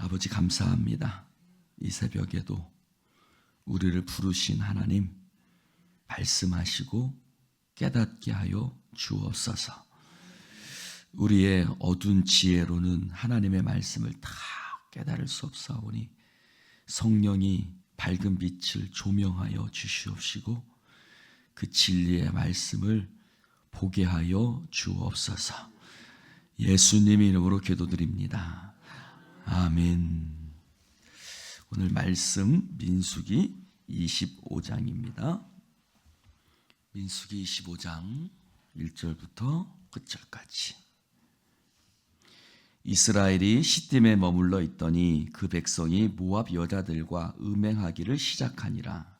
아버지 감사합니다. 이 새벽에도 우리를 부르신 하나님 말씀하시고 깨닫게 하여 주옵소서. 우리의 어두운 지혜로는 하나님의 말씀을 다 깨달을 수 없사오니 성령이 밝은 빛을 조명하여 주시옵시고 그 진리의 말씀을 보게 하여 주옵소서. 예수님 이름으로 기도드립니다. 아멘. 오늘 말씀 민수기 25장입니다. 민수기 25장 1절부터 끝절까지. 이스라엘이 시딤에 머물러 있더니 그 백성이 모압 여자들과 음행하기를 시작하니라.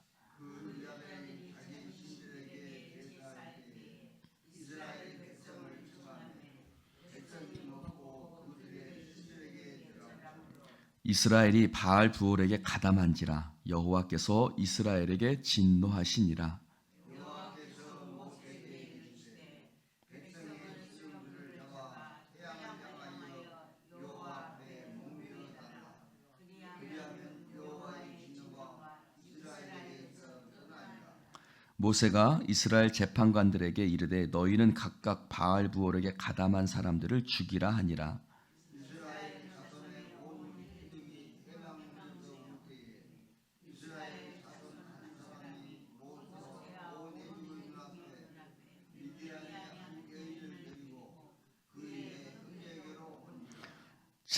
이스라엘이 바알 부올에게 가담한지라 여호와께서 이스라엘에게 진노하시니라. 모세가 이스라엘 재판관들에게 이르되 너희는 각각 바알 부올에게 가담한 사람들을 죽이라 하니라.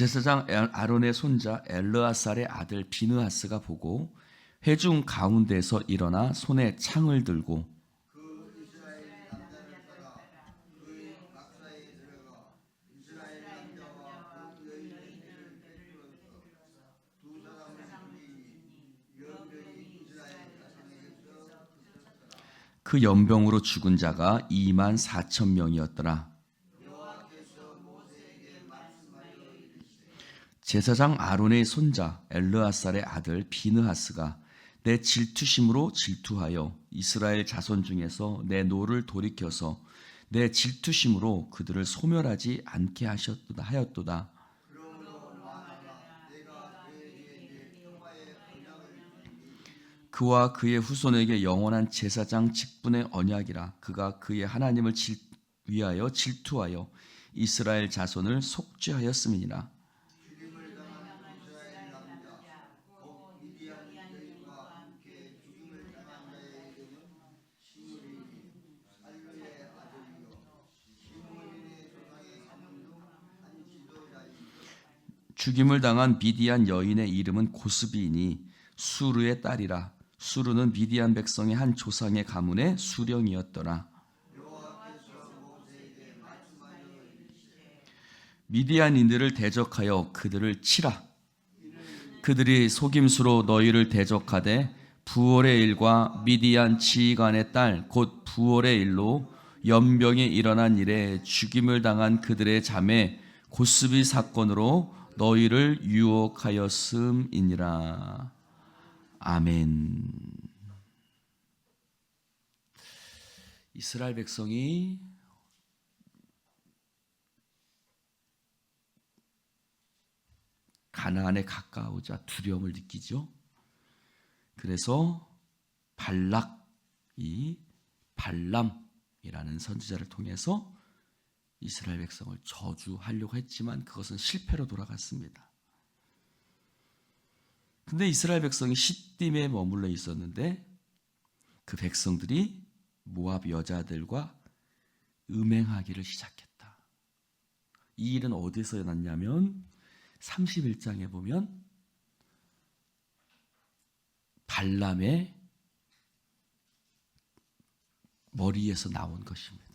제사장 아론의 손자 엘르아살의 아들 비느하스가 보고 회중 가운데서 일어나 손에 창을 들고 그 연병으로 죽은 자가 24,000명이었더라. 제사장 아론의 손자 엘르아살의 아들 비느하스가 내 질투심으로 질투하여 이스라엘 자손 중에서 내 노를 돌이켜서 내 질투심으로 그들을 소멸하지 않게 하였도다. 그와 그의 후손에게 영원한 제사장 직분의 언약이라. 그가 그의 하나님을 위하여 질투하여 이스라엘 자손을 속죄하였음이니라. 죽임을 당한 미디안 여인의 이름은 고스비이니 수르의 딸이라. 수르는 미디안 백성의 한 조상의 가문의 수령이었더라. 미디안인들을 대적하여 그들을 치라. 그들이 속임수로 너희를 대적하되 부올의 일과 미디안 지휘관의 딸 곧 부올의 일로 연병이 일어난 일에 죽임을 당한 그들의 자매 고스비 사건으로 너희를 유혹하였음이니라. 아멘. 이스라엘 백성이 가나안에 가까우자 두려움을 느끼죠. 그래서 발락이 발람이라는 선지자를 통해서 이스라엘 백성을 저주하려고 했지만 그것은 실패로 돌아갔습니다. 근데 이스라엘 백성이 시딤에 머물러 있었는데 그 백성들이 모압 여자들과 음행하기를 시작했다. 이 일은 어디서 일어났냐면 31장에 보면 발람의 머리에서 나온 것입니다.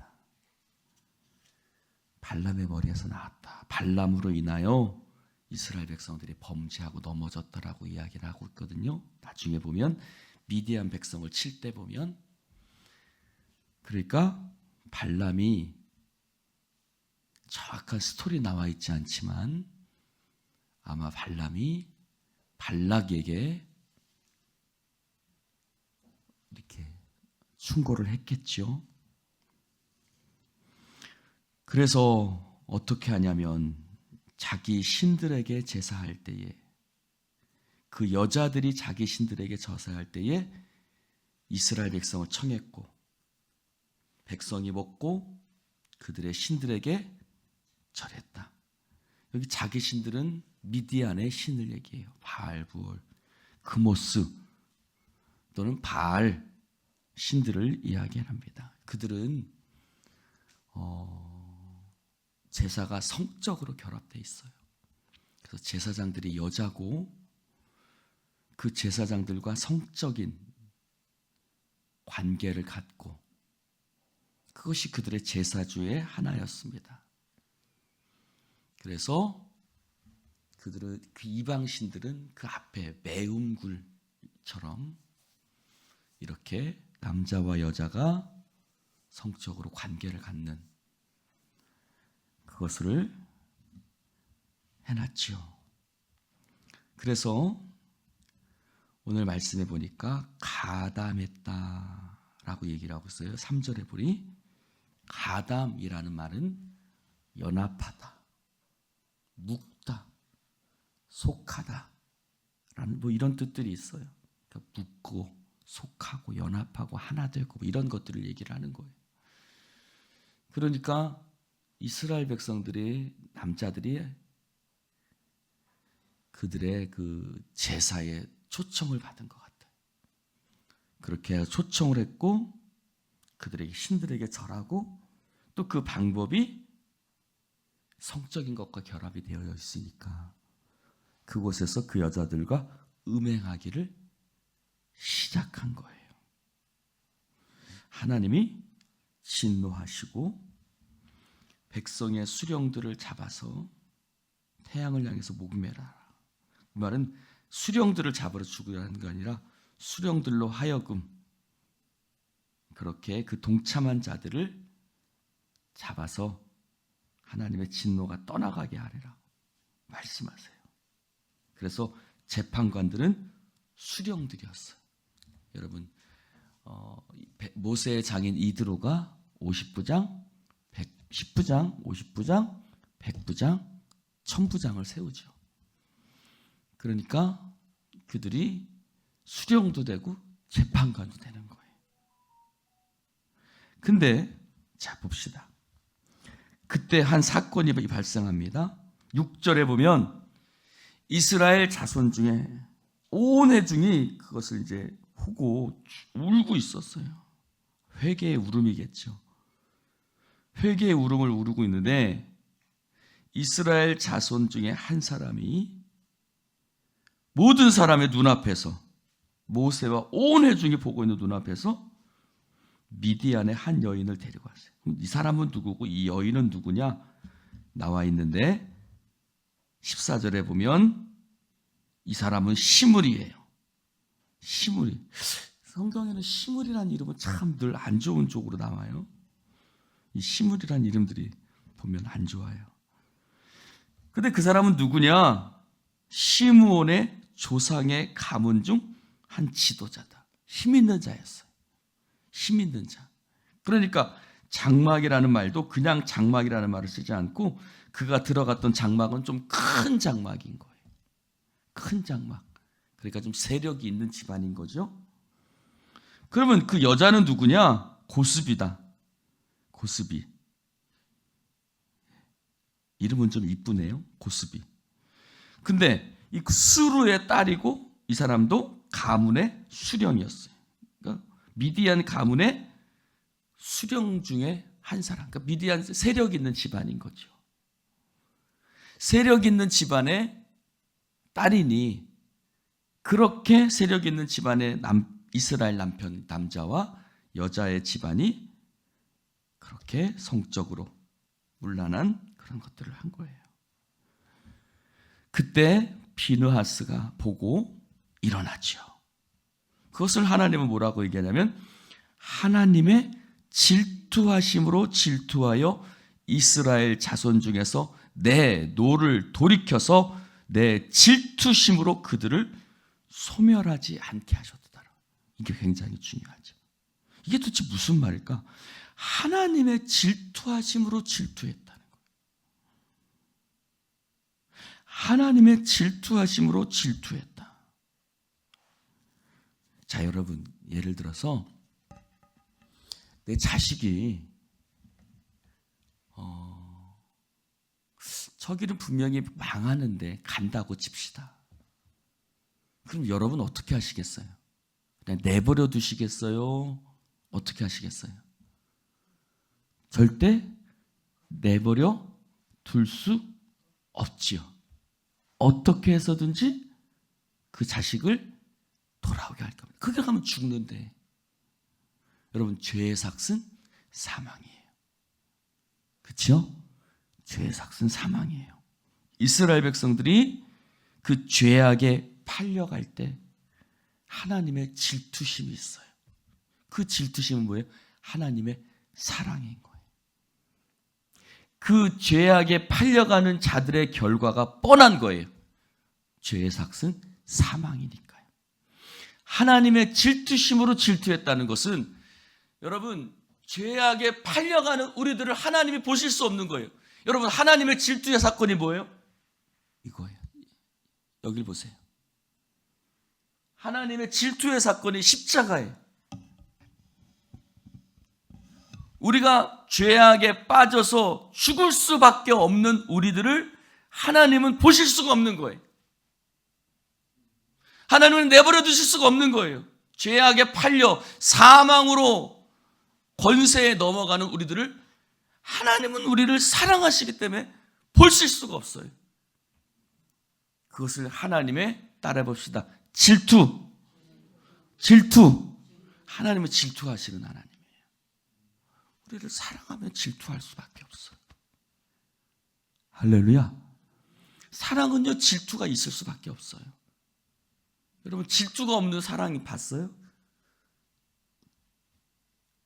발람의 머리에서 나왔다. 발람으로 인하여 이스라엘 백성들이 범죄하고 넘어졌다라고 이야기를 하고 있거든요. 나중에 보면 미디안 백성을 칠 때 보면 그러니까 발람이 정확한 스토리 나와 있지 않지만 아마 발람이 발락에게 이렇게 충고를 했겠죠. 그래서 어떻게 하냐면 자기 신들에게 제사할 때에, 그 여자들이 자기 신들에게 제사할 때에 이스라엘 백성을 청했고, 백성이 먹고 그들의 신들에게 절했다. 여기 자기 신들은 미디안의 신을 얘기해요. 바알, 부올, 그모스 또는 바알 신들을 이야기합니다. 그들은 제사가 성적으로 결합되어 있어요. 그래서 제사장들이 여자고 그 제사장들과 성적인 관계를 갖고 그것이 그들의 제사주의 하나였습니다. 그래서 그들은, 그 이방신들은 그 앞에 매운굴처럼 이렇게 남자와 여자가 성적으로 관계를 갖는 그것을 해놨지요. 그래서 오늘 말씀해 보니까 가담했다라고 얘기를 하고 있어요. 3절에 보니 가담이라는 말은 연합하다, 묶다, 속하다 라는 뭐 이런 뜻들이 있어요. 그러니까 묶고 속하고 연합하고 하나 되고 뭐 이런 것들을 얘기를 하는 거예요. 그러니까 이스라엘 백성들이, 남자들이 그들의 그 제사에 초청을 받은 것 같아요. 그렇게 초청을 했고 그들에게 신들에게 절하고 또 그 방법이 성적인 것과 결합이 되어 있으니까 그곳에서 그 여자들과 음행하기를 시작한 거예요. 하나님이 진노하시고 백성의 수령들을 잡아서 태양을 향해서 목매라. 그 말은 수령들을 잡으러 죽으라는 게 아니라 수령들로 하여금 그렇게 그 동참한 자들을 잡아서 하나님의 진노가 떠나가게 하리라고 말씀하세요. 그래서 재판관들은 수령들이었어요. 여러분, 모세의 장인 이드로가 50부장, 10부장, 50부장, 100부장, 1000부장을 세우죠. 그러니까 그들이 수령도 되고 재판관도 되는 거예요. 근데 자 봅시다. 그때 한 사건이 발생합니다. 6절에 보면 이스라엘 자손 중에 온 회중이 그것을 이제 보고 울고 있었어요. 회개의 울음이겠죠. 회개의 울음을 울고 있는데 이스라엘 자손 중에 한 사람이 모든 사람의 눈앞에서, 모세와 온 회중이 보고 있는 눈앞에서 미디안의 한 여인을 데리고 왔어요. 이 사람은 누구고 이 여인은 누구냐 나와 있는데 14절에 보면 이 사람은 시므리예요. 시므리. 성경에는 시므리라는 이름은 참 늘 안 좋은 쪽으로 나와요. 이 시므리라는 이름들이 보면 안 좋아요. 근데 그 사람은 누구냐? 시므온의 조상의 가문 중 한 지도자다. 힘 있는 자였어요. 힘 있는 자. 그러니까 장막이라는 말도 그냥 장막이라는 말을 쓰지 않고 그가 들어갔던 장막은 좀 큰 장막인 거예요. 큰 장막. 그러니까 좀 세력이 있는 집안인 거죠. 그러면 그 여자는 누구냐? 고스비다. 고스비. 이름은 좀 이쁘네요. 고스비. 근데 이 수르의 딸이고 이 사람도 가문의 수령이었어요. 그러니까 미디안 가문의 수령 중에 한 사람. 그러니까 미디안 세력 있는 집안인 거죠. 세력 있는 집안의 딸이니 그렇게 세력 있는 집안의 이스라엘 남자와 여자의 집안이 그렇게 성적으로 문란한 그런 것들을 한 거예요. 그때 비느하스가 보고 일어나죠. 그것을 하나님은 뭐라고 얘기하냐면 하나님의 질투하심으로 질투하여 이스라엘 자손 중에서 내 노를 돌이켜서 내 질투심으로 그들을 소멸하지 않게 하셨다. 이게 굉장히 중요하죠. 이게 도대체 무슨 말일까? 하나님의 질투하심으로 질투했다는 거예요. 하나님의 질투하심으로 질투했다. 자, 여러분, 예를 들어서 내 자식이 저기는 분명히 망하는데 간다고 칩시다. 그럼 여러분 어떻게 하시겠어요? 그냥 내버려 두시겠어요? 어떻게 하시겠어요? 절대 내버려 둘 수 없지요. 어떻게 해서든지 그 자식을 돌아오게 할 겁니다. 그게 가면 죽는데, 여러분, 죄의 삭은 사망이에요. 그렇죠? 죄의 삭은 사망이에요. 이스라엘 백성들이 그 죄악에 팔려갈 때 하나님의 질투심이 있어요. 그 질투심은 뭐예요? 하나님의 사랑인 거예요. 그 죄악에 팔려가는 자들의 결과가 뻔한 거예요. 죄의 삭은 사망이니까요. 하나님의 질투심으로 질투했다는 것은, 여러분, 죄악에 팔려가는 우리들을 하나님이 보실 수 없는 거예요. 여러분, 하나님의 질투의 사건이 뭐예요? 이거예요. 여길 보세요. 하나님의 질투의 사건이 십자가예요. 우리가 죄악에 빠져서 죽을 수밖에 없는 우리들을 하나님은 보실 수가 없는 거예요. 하나님은 내버려 두실 수가 없는 거예요. 죄악에 팔려 사망으로 권세에 넘어가는 우리들을 하나님은 우리를 사랑하시기 때문에 보실 수가 없어요. 그것을 하나님의, 따라해봅시다, 질투. 하나님은 질투하시는 하나님이에요. 우리를 사랑하면 질투할 수밖에 없어요. 할렐루야. 사랑은요, 질투가 있을 수밖에 없어요. 여러분, 질투가 없는 사랑이 봤어요?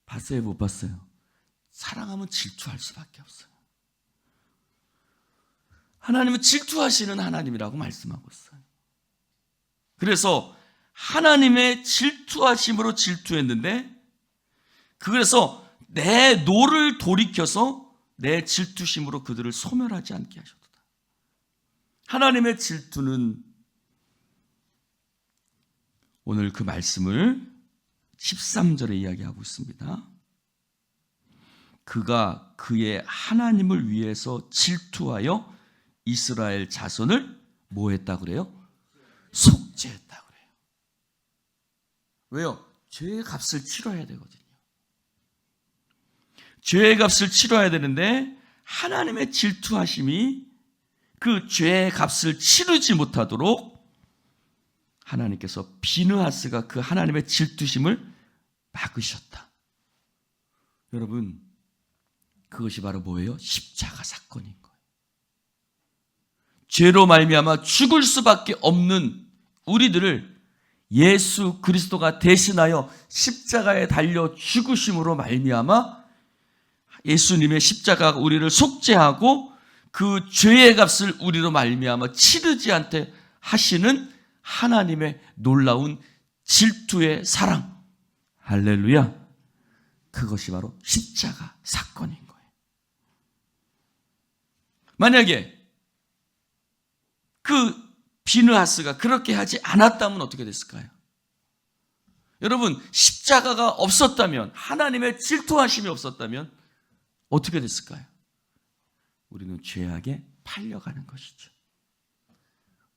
봤어요? 못 봤어요? 사랑하면 질투할 수밖에 없어요. 하나님은 질투하시는 하나님이라고 말씀하고 있어요. 그래서 하나님의 질투하심으로 질투했는데, 그래서 내 노를 돌이켜서 내 질투심으로 그들을 소멸하지 않게 하셨다. 하나님의 질투는, 오늘 그 말씀을 13절에 이야기하고 있습니다. 그가 그의 하나님을 위해서 질투하여 이스라엘 자손을 뭐 했다 그래요? 속죄했다 그래요. 왜요? 죄의 값을 치러야 되거든요. 죄의 값을 치러야 되는데, 하나님의 질투하심이 그 죄의 값을 치르지 못하도록 하나님께서 비느하스가 그 하나님의 질투심을 막으셨다. 여러분, 그것이 바로 뭐예요? 십자가 사건인 거예요. 죄로 말미암아 죽을 수밖에 없는 우리들을 예수 그리스도가 대신하여 십자가에 달려 죽으심으로 말미암아 예수님의 십자가가 우리를 속죄하고 그 죄의 값을 우리로 말미암아 치르지 않게 하시는 하나님의 놀라운 질투의 사랑. 할렐루야. 그것이 바로 십자가 사건인 거예요. 만약에 그 비느하스가 그렇게 하지 않았다면 어떻게 됐을까요? 여러분, 십자가가 없었다면, 하나님의 질투하심이 없었다면 어떻게 됐을까요? 우리는 죄악에 팔려가는 것이죠.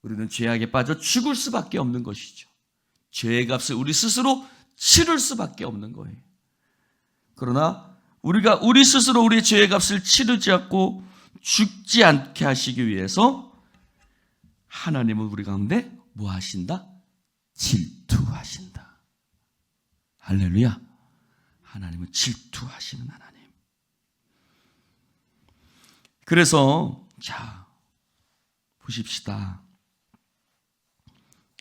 우리는 죄악에 빠져 죽을 수밖에 없는 것이죠. 죄의 값을 우리 스스로 치를 수밖에 없는 거예요. 그러나 우리가 우리 스스로 우리의 죄의 값을 치르지 않고 죽지 않게 하시기 위해서 하나님은 우리 가운데 뭐 하신다? 질투하신다. 할렐루야. 하나님은 질투하시는 하나님. 그래서 자, 보십시다.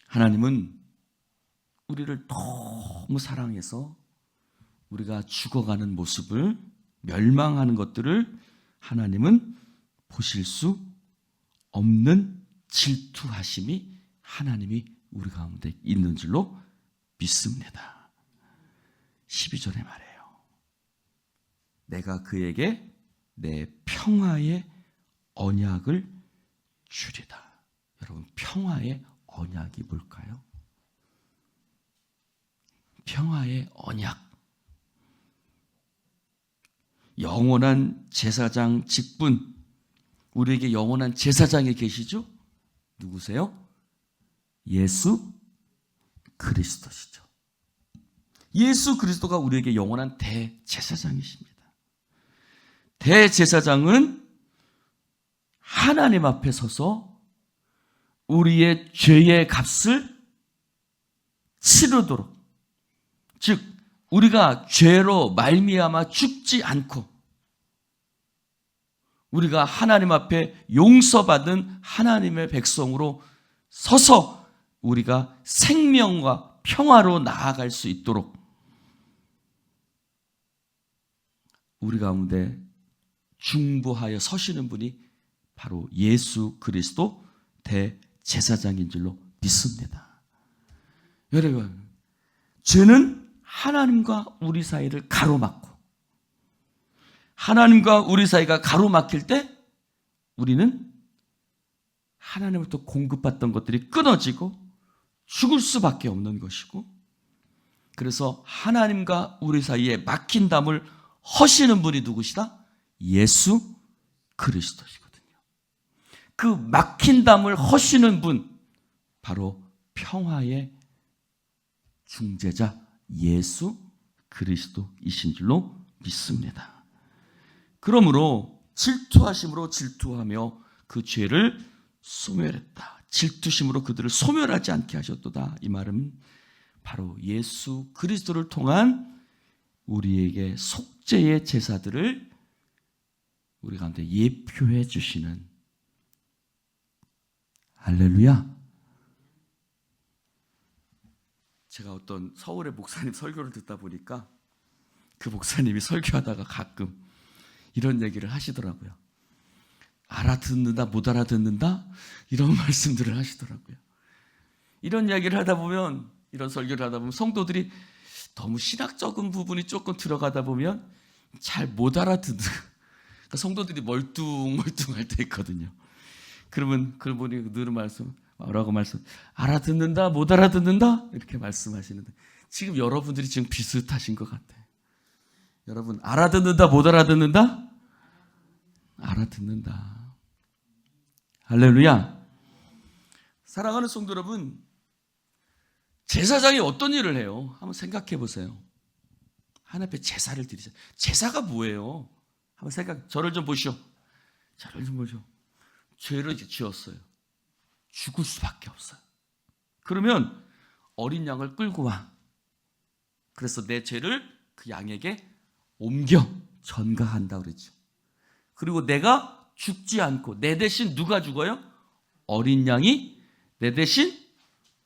하나님은 우리를 너무 사랑해서 우리가 죽어가는 모습을, 멸망하는 것들을 하나님은 보실 수 없는 질투하심이 하나님이 우리 가운데 있는 줄로 믿습니다. 12절에 말해요. 내가 그에게 내 평화의 언약을 주리다. 여러분, 평화의 언약이 뭘까요? 평화의 언약. 영원한 제사장 직분, 우리에게 영원한 제사장이 계시죠? 누구세요? 예수 그리스도시죠. 예수 그리스도가 우리에게 영원한 대제사장이십니다. 대제사장은 하나님 앞에 서서 우리의 죄의 값을 치르도록, 즉 우리가 죄로 말미암아 죽지 않고 우리가 하나님 앞에 용서받은 하나님의 백성으로 서서 우리가 생명과 평화로 나아갈 수 있도록 우리 가운데 중보하여 서시는 분이 바로 예수 그리스도 대제사장인 줄로 믿습니다. 여러분, 죄는 하나님과 우리 사이를 가로막고, 하나님과 우리 사이가 가로막힐 때 우리는 하나님으로부터 공급받던 것들이 끊어지고 죽을 수밖에 없는 것이고, 그래서 하나님과 우리 사이에 막힌 담을 허시는 분이 누구시다? 예수 그리스도시거든요. 그 막힌 담을 허시는 분, 바로 평화의 중재자 예수 그리스도이신 줄로 믿습니다. 그러므로 질투하심으로 질투하며 그 죄를 소멸했다. 질투심으로 그들을 소멸하지 않게 하셨도다. 이 말은 바로 예수 그리스도를 통한 우리에게 속죄의 제사들을 우리 가운데 예표해 주시는, 할렐루야. 제가 어떤 서울의 목사님 설교를 듣다 보니까 그 목사님이 설교하다가 가끔 이런 얘기를 하시더라고요. 알아듣는다, 못 알아듣는다? 이런 말씀들을 하시더라고요. 이런 이야기를 하다 보면, 이런 설교를 하다 보면 성도들이 너무 신학적인 부분이 조금 들어가다 보면 잘 못 알아듣는, 그러니까 성도들이 멀뚱멀뚱할 때 있거든요. 그러면 그분이 늘 뭐라고 알아듣는다, 못 알아듣는다? 이렇게 말씀하시는데, 지금 여러분들이 지금 비슷하신 것 같아요. 여러분, 알아듣는다, 못 알아듣는다? 알아듣는다. 할렐루야. 사랑하는 성도 여러분, 제사장이 어떤 일을 해요? 한번 생각해 보세요. 하나님 앞에 제사를 드리자. 제사가 뭐예요? 한번 저를 좀 보시오. 저를 좀 보시오. 죄를 이제 지었어요. 죽을 수밖에 없어요. 그러면 어린 양을 끌고 와. 그래서 내 죄를 그 양에게 옮겨 전가한다 그랬죠. 그리고 내가 죽지 않고 내 대신 누가 죽어요? 어린 양이 내 대신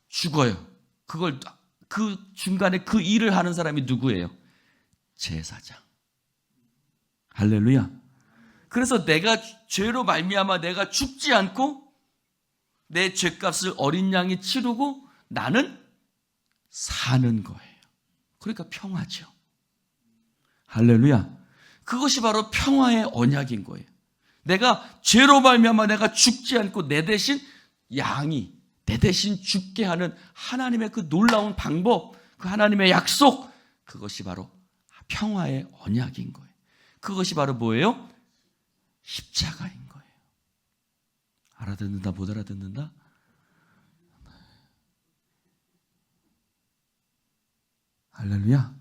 죽어요. 그 중간에 그 일을 하는 사람이 누구예요? 제사장. 할렐루야. 그래서 내가 죄로 말미암아 내가 죽지 않고 내 죄값을 어린 양이 치르고 나는 사는 거예요. 그러니까 평화죠. 할렐루야. 그것이 바로 평화의 언약인 거예요. 내가 죄로 말미암아 내가 죽지 않고 내 대신 양이 내 대신 죽게 하는 하나님의 그 놀라운 방법, 그 하나님의 약속, 그것이 바로 평화의 언약인 거예요. 그것이 바로 뭐예요? 십자가인 거예요. 알아듣는다, 못 알아듣는다? 할렐루야.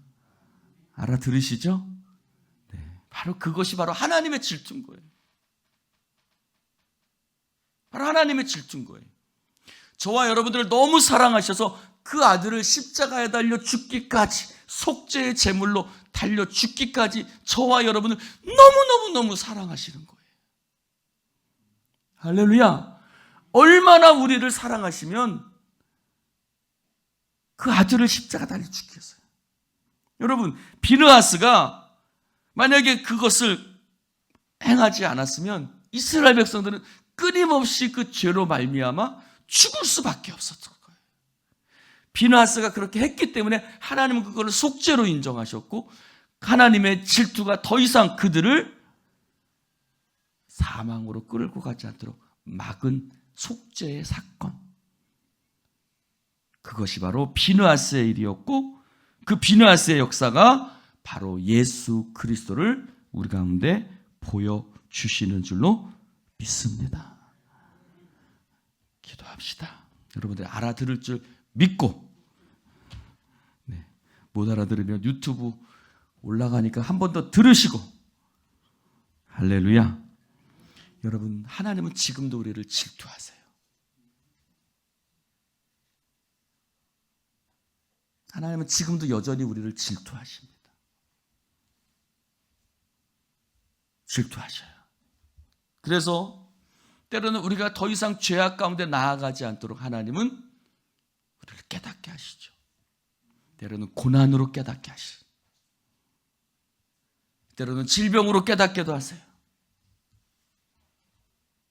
알아들으시죠? 네. 바로 그것이 바로 하나님의 질투인 거예요. 바로 하나님의 질투인 거예요. 저와 여러분들을 너무 사랑하셔서 그 아들을 십자가에 달려 죽기까지, 속죄의 제물로 달려 죽기까지 저와 여러분을 너무너무 사랑하시는 거예요. 할렐루야. 얼마나 우리를 사랑하시면 그 아들을 십자가 달려 죽겠어요. 여러분, 비느하스가 만약에 그것을 행하지 않았으면 이스라엘 백성들은 끊임없이 그 죄로 말미암아 죽을 수밖에 없었던 거예요. 비느하스가 그렇게 했기 때문에 하나님은 그거를 속죄로 인정하셨고, 하나님의 질투가 더 이상 그들을 사망으로 끌고 가지 않도록 막은 속죄의 사건, 그것이 바로 비느하스의 일이었고, 그 비느하스의 역사가 바로 예수 그리스도를 우리 가운데 보여주시는 줄로 믿습니다. 기도합시다. 여러분들 알아들을 줄 믿고, 못 알아들으면 유튜브 올라가니까 한 번 더 들으시고, 할렐루야. 여러분, 하나님은 지금도 우리를 질투하세요. 하나님은 지금도 여전히 우리를 질투하십니다. 질투하셔요. 그래서 때로는 우리가 더 이상 죄악 가운데 나아가지 않도록 하나님은 우리를 깨닫게 하시죠. 때로는 고난으로 깨닫게 하시죠. 때로는 질병으로 깨닫게도 하세요.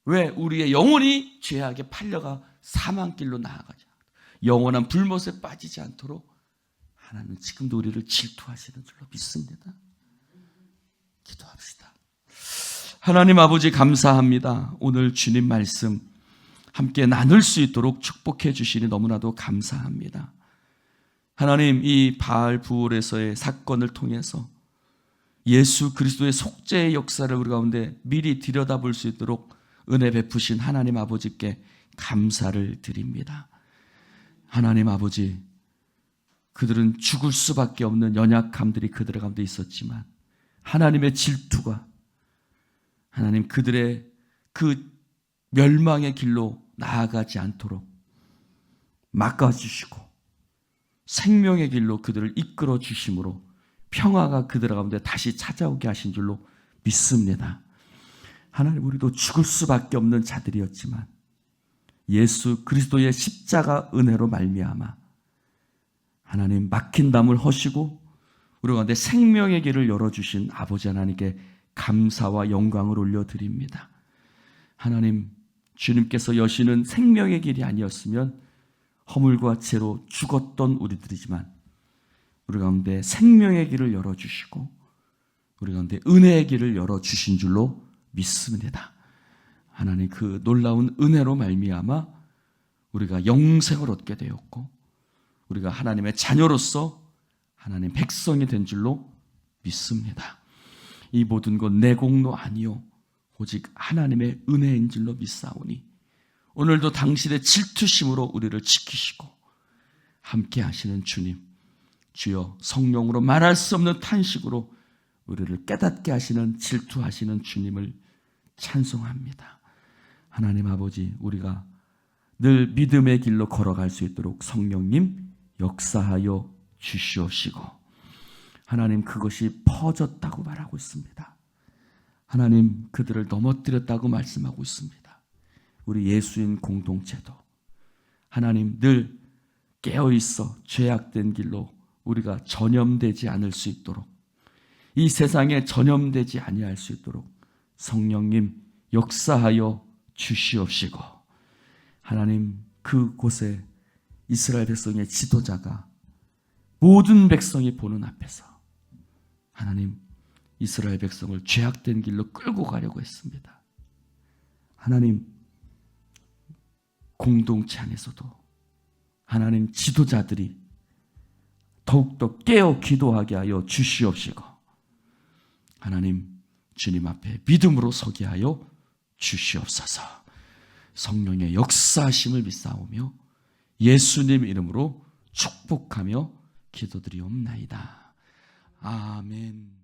왜? 우리의 영혼이 죄악에 팔려가 사망길로 나아가지 않도록, 영원한 불못에 빠지지 않도록 하나님은 지금도 우리를 질투하시는 줄로 믿습니다. 기도합시다. 하나님 아버지 감사합니다. 오늘 주님 말씀 함께 나눌 수 있도록 축복해 주시니 너무나도 감사합니다. 하나님, 이 바알 부올에서의 사건을 통해서 예수 그리스도의 속죄의 역사를 우리 가운데 미리 들여다볼 수 있도록 은혜 베푸신 하나님 아버지께 감사를 드립니다. 하나님 아버지, 그들은 죽을 수밖에 없는 연약함들이 그들 가운데 있었지만 하나님의 질투가 하나님 그들의 그 멸망의 길로 나아가지 않도록 막아주시고 생명의 길로 그들을 이끌어 주심으로 평화가 그들 가운데 다시 찾아오게 하신 줄로 믿습니다. 하나님, 우리도 죽을 수밖에 없는 자들이었지만 예수 그리스도의 십자가 은혜로 말미암아 하나님 막힌 담을 허시고 우리 가운데 생명의 길을 열어주신 아버지 하나님께 감사와 영광을 올려드립니다. 하나님, 주님께서 여시는 생명의 길이 아니었으면 허물과 죄로 죽었던 우리들이지만 우리 가운데 생명의 길을 열어주시고 우리 가운데 은혜의 길을 열어주신 줄로 믿습니다. 하나님, 그 놀라운 은혜로 말미암아 우리가 영생을 얻게 되었고 우리가 하나님의 자녀로서 하나님 백성이 된 줄로 믿습니다. 이 모든 것 내 공로 아니요 오직 하나님의 은혜인 줄로 믿사오니 오늘도 당신의 질투심으로 우리를 지키시고 함께 하시는 주님, 주여 성령으로 말할 수 없는 탄식으로 우리를 깨닫게 하시는 질투하시는 주님을 찬송합니다. 하나님 아버지, 우리가 늘 믿음의 길로 걸어갈 수 있도록 성령님 역사하여 주시옵시고 하나님, 그것이 퍼졌다고 말하고 있습니다. 하나님, 그들을 넘어뜨렸다고 말씀하고 있습니다. 우리 예수인 공동체도 하나님 늘 깨어있어 죄악된 길로 우리가 전염되지 않을 수 있도록, 이 세상에 전염되지 아니할 수 있도록 성령님 역사하여 주시옵시고 하나님, 그곳에 이스라엘 백성의 지도자가 모든 백성이 보는 앞에서 하나님 이스라엘 백성을 죄악된 길로 끌고 가려고 했습니다. 하나님, 공동체 안에서도 하나님 지도자들이 더욱더 깨어 기도하게 하여 주시옵시고 하나님, 주님 앞에 믿음으로 서게 하여 주시옵소서. 성령의 역사하심을 믿사오며 예수님 이름으로 축복하며 기도드리옵나이다. 아멘.